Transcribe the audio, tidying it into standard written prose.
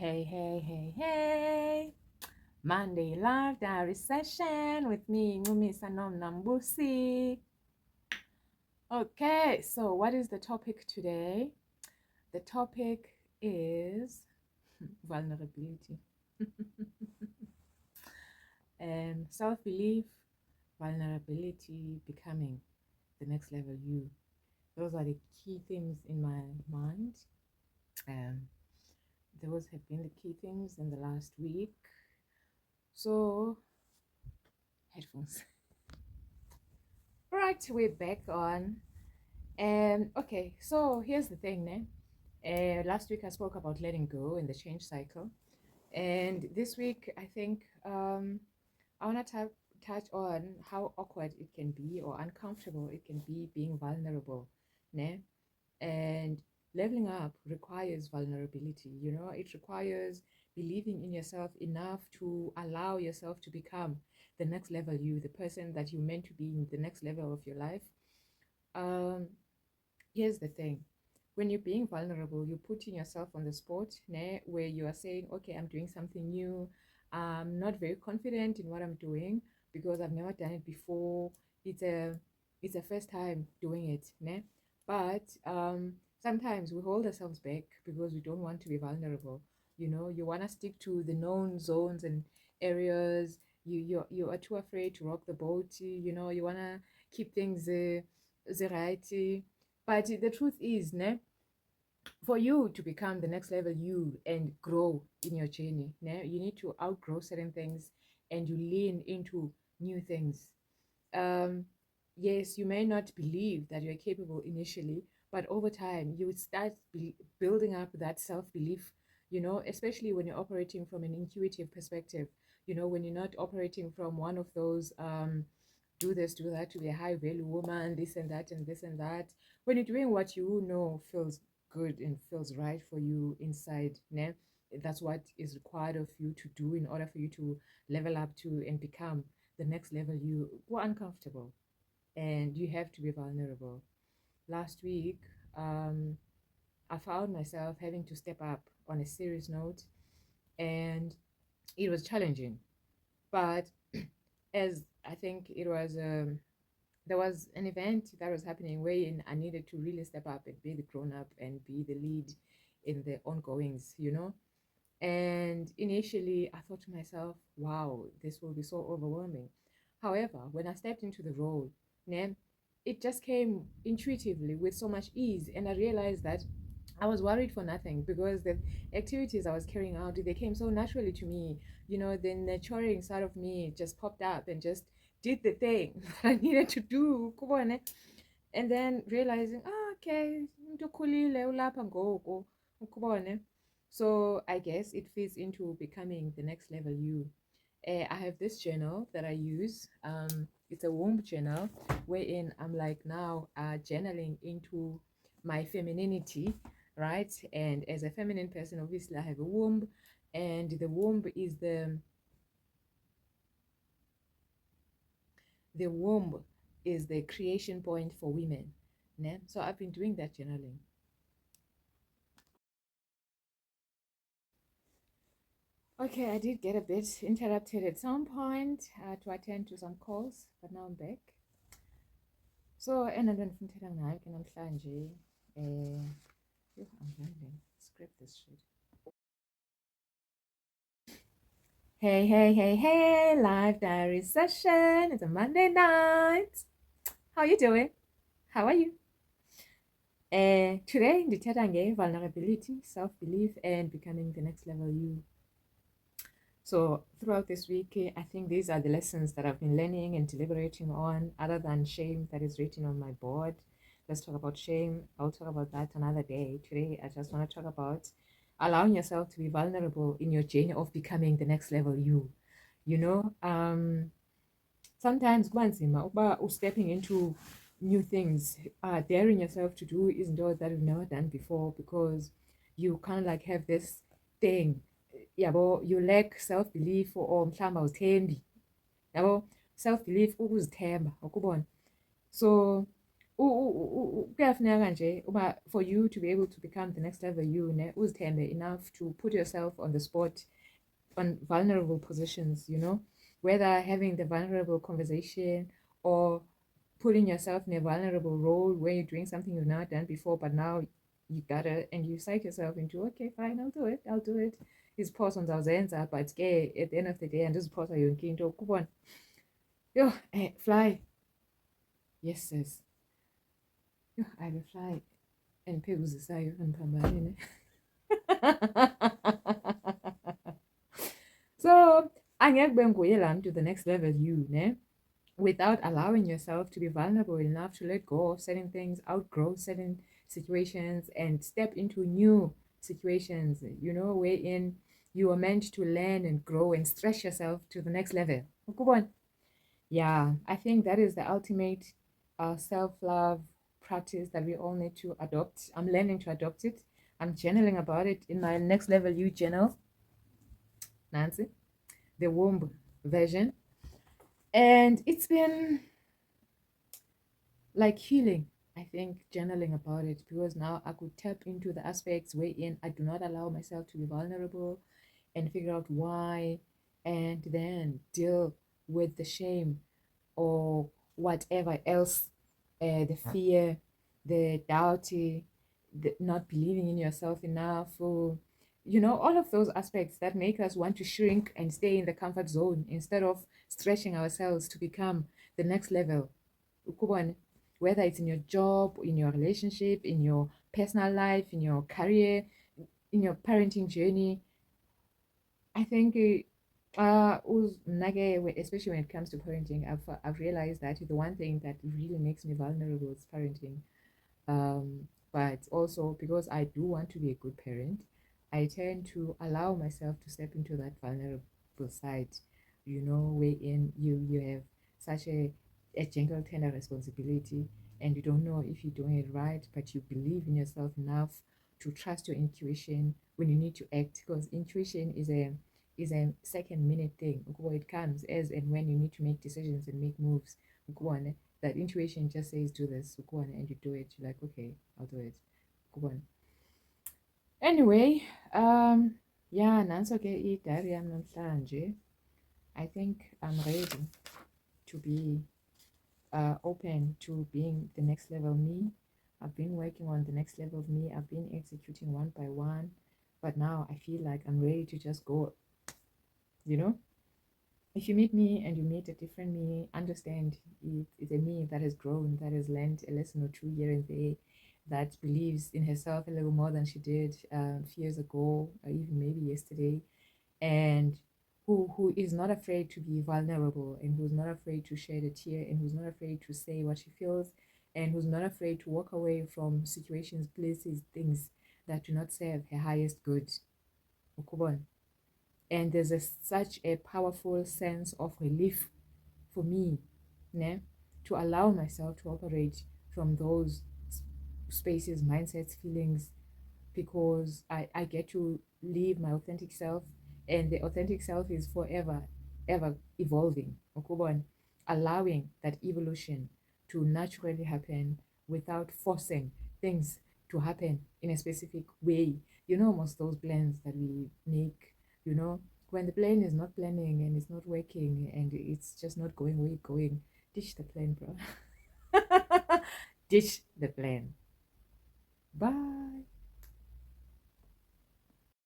Hey. Monday Live Diary Session with me, Nomna. Okay, so what is the topic today? The topic is vulnerability. And self-belief, vulnerability, becoming the next level you. Those are the key themes in my mind. Those have been the key themes in the last week. So, headphones. Right, we're back on. Okay, so here's the thing, last week I spoke about letting go and the change cycle. And this week, I think I want to touch on how awkward it can be or uncomfortable it can be being vulnerable. Ne? And leveling up requires vulnerability. It requires believing in yourself enough to allow yourself to become the next level you, the person that you're meant to be in the next level of your life. Here's the thing. When you're being vulnerable, you're putting yourself on the spot, where you are saying, okay, I'm doing something new. I'm not very confident in what I'm doing because I've never done it before. It's a first time doing it, But sometimes we hold ourselves back because we don't want to be vulnerable. You want to stick to the known zones and areas. You are too afraid to rock the boat. You want to keep things right. But the truth is, for you to become the next level you and grow in your journey, you need to outgrow certain things and you lean into new things. Yes, you may not believe that you're capable initially, but over time you would start building up that self-belief, especially when you're operating from an intuitive perspective, when you're not operating from one of those do this, do that to be a high value woman, this and that and this and that. When you're doing what you know feels good and feels right for you inside, that's what is required of you to do in order for you to level up to and become the next level you were uncomfortable and you have to be vulnerable. Last week, I found myself having to step up on a serious note, and it was challenging. But as I think it was, there was an event that was happening wherein I needed to really step up and be the grown up and be the lead in the ongoings. And initially, I thought to myself, wow, this will be so overwhelming. However, when I stepped into the role, it just came intuitively with so much ease. And I realized that I was worried for nothing because the activities I was carrying out, they came so naturally to me. The nurturing side of me just popped up and just did the thing that I needed to do. Kubone. And then realizing, okay, ntokhulile ulapha ngoku, ukubone. So I guess it fits into becoming the next level you. I have this journal that I use. It's a womb journal wherein I'm like now journaling into my femininity, right? And as a feminine person, obviously I have a womb, and the womb is the creation point for women. So I've been doing that journaling. Okay, I did get a bit interrupted at some point to attend to some calls, but now I'm back. So, enento ndifuna uthetha ngayo ke namhlanje, I'm rambling. Scrap this shit. Hey, live diary session. It's a Monday night. How are you doing? How are you? Today, ndithetha vulnerability, self-belief, and becoming the next level you. So throughout this week, I think these are the lessons that I've been learning and deliberating on, other than shame that is written on my board. Let's talk about shame. I'll talk about that another day. Today, I just want to talk about allowing yourself to be vulnerable in your journey of becoming the next level you. Sometimes kwanzima ukuba stepping into new things, daring yourself to do izinto that you've never done before, because you kind of like have this thing, yabo, you lack self-belief, or mhlawumbi awuzithembi, yabo, self-belief, ukuzithemba, ukubona. So Kuyafuneka nje uba for you to be able to become the next level you ne uzithembe enough to put yourself on the spot on vulnerable positions, whether having the vulnerable conversation or putting yourself in a vulnerable role where you're doing something you've never done before, but now you gotta, and you psych yourself into, okay, fine, I'll do it. Iziphoso ndizawuzenza, but ke at the end of the day andiziphosa yonke into. Kubona, yo, fly, yes sis, yo, I will fly endiphekuzisayo andiphambanile. So angeke benguye laa mntu the next level you ne without allowing yourself to be vulnerable enough to let go of certain things, outgrow certain situations, and step into new situations, wherein you are meant to learn and grow and stretch yourself to the next level. Yeah, I think that is the ultimate self-love practice that we all need to adopt. I'm learning to adopt it. I'm journaling about it in my next level you journal, Nancy, the womb version. And it's been like healing, I think, journaling about it, because now I could tap into the aspects wherein I do not allow myself to be vulnerable and figure out why, and then deal with the shame or whatever else, the fear, the doubting, the not believing in yourself enough, or all of those aspects that make us want to shrink and stay in the comfort zone instead of stretching ourselves to become the next level. Whether it's in your job, in your relationship, in your personal life, in your career, in your parenting journey, I think especially when it comes to parenting, I've realized that the one thing that really makes me vulnerable is parenting. But also because I do want to be a good parent, I tend to allow myself to step into that vulnerable side, wherein you have such a gentle, tender responsibility, and you don't know if you're doing it right, but you believe in yourself enough to trust your intuition when you need to act, because intuition is a second minute thing. It comes as and when you need to make decisions and make moves. That intuition just says do this, and you do it. You're like, okay, I'll do it. Anyway, yeah, nanso-ke idari yami namhlanje. I think I'm ready to be open to being the next level me. I've been working on the next level of me. I've been executing one by one, but now I feel like I'm ready to just go. If you meet me and you meet a different me, understand it's a me that has grown, that has learned a lesson or two here and there, that believes in herself a little more than she did a few years ago, or even maybe yesterday, and who is not afraid to be vulnerable, and who's not afraid to shed a tear, and who's not afraid to say what she feels, and who's not afraid to walk away from situations, places, things that do not serve her highest good. And there's such a powerful sense of relief for me, ne, to allow myself to operate from those spaces, mindsets, feelings, because I get to live my authentic self, and the authentic self is forever, ever evolving. Allowing that evolution to naturally happen without forcing things to happen in a specific way. Most those plans that we make, when the plan is not planning and it's not working and it's just not going where it's going, ditch the plan, bro. Ditch the plan. Bye.